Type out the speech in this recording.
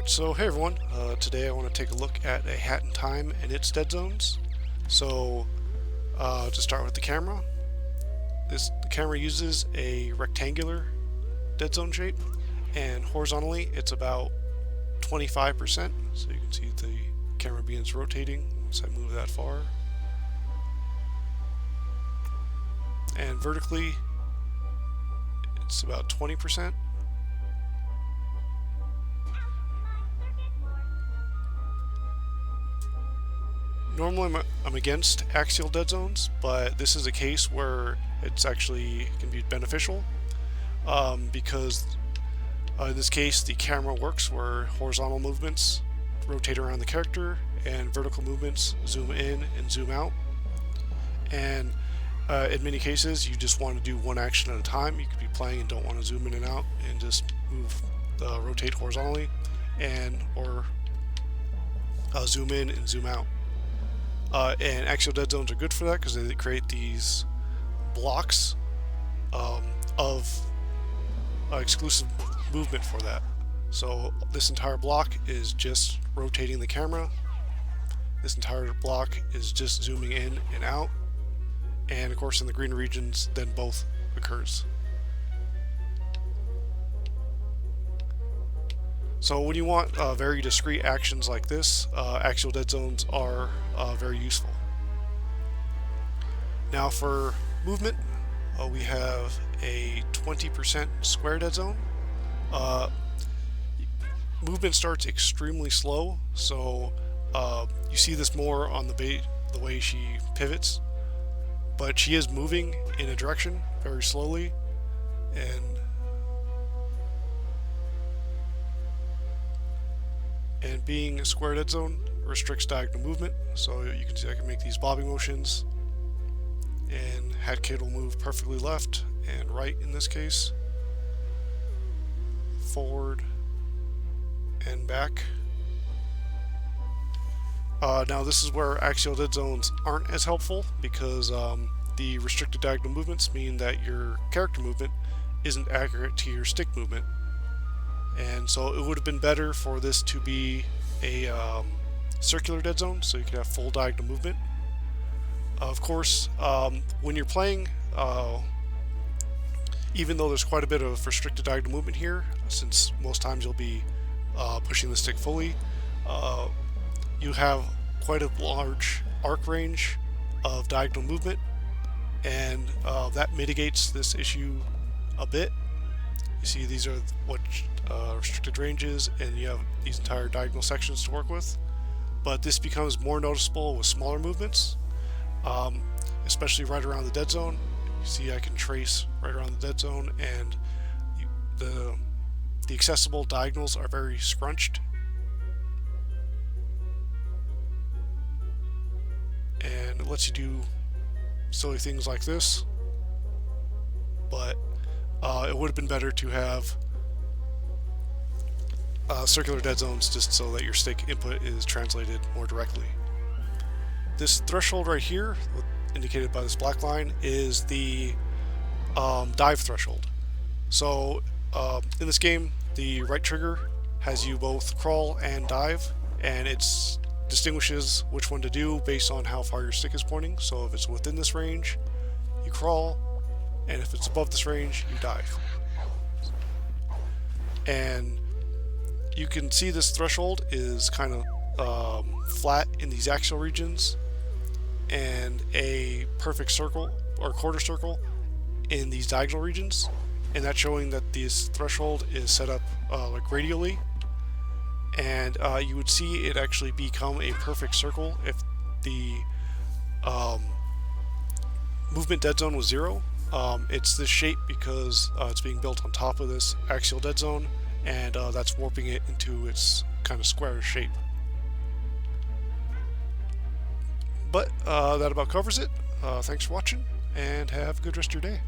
Alright, so hey everyone, today I want to take a look at a hat in time and its dead zones. So, to start with the camera, the camera uses a rectangular dead zone shape, and horizontally it's about 25%, so you can see the camera begins rotating once I move that far. And vertically, it's about 20%. Normally I'm against axial dead zones, but this is a case where it's actually can be beneficial because in this case the camera works where horizontal movements rotate around the character and vertical movements zoom in and zoom out. And in many cases you just want to do one action at a time. You could be playing and don't want to zoom in and out and just rotate horizontally or zoom in and zoom out. And axial dead zones are good for that because they create these blocks of exclusive movement for that. So this entire block is just rotating the camera. This entire block is just zooming in and out. And of course in the green regions then both occurs. So when you want very discrete actions like this, axial dead zones are very useful. Now for movement, we have a 20% square dead zone. Movement starts extremely slow, so you see this more on the way she pivots, but she is moving in a direction very slowly, and being a square dead zone restricts diagonal movement, so you can see I can make these bobbing motions, and Hat Kid will move perfectly left and right in this case, forward and back. Now this is where axial dead zones aren't as helpful because the restricted diagonal movements mean that your character movement isn't accurate to your stick movement. And so it would have been better for this to be a circular dead zone, so you could have full diagonal movement. Of course, when you're playing, even though there's quite a bit of restricted diagonal movement here, since most times you'll be pushing the stick fully, you have quite a large arc range of diagonal movement, and that mitigates this issue a bit. You see these are what restricted ranges, and you have these entire diagonal sections to work with. But this becomes more noticeable with smaller movements, especially right around the dead zone. You see I can trace right around the dead zone, and the accessible diagonals are very scrunched. And it lets you do silly things like this, but it would have been better to have circular dead zones just so that your stick input is translated more directly. This threshold right here, indicated by this black line, is the dive threshold. So in this game, the right trigger has you both crawl and dive, and it distinguishes which one to do based on how far your stick is pointing. So if it's within this range, you crawl, and if it's above this range, you dive. And you can see this threshold is kind of flat in these axial regions, and a perfect circle or quarter circle in these diagonal regions, and that's showing that this threshold is set up like radially, and you would see it actually become a perfect circle if the movement dead zone was 0. It's this shape because it's being built on top of this axial dead zone, and that's warping it into its kind of square shape. But that about covers it. Thanks for watching, and have a good rest of your day.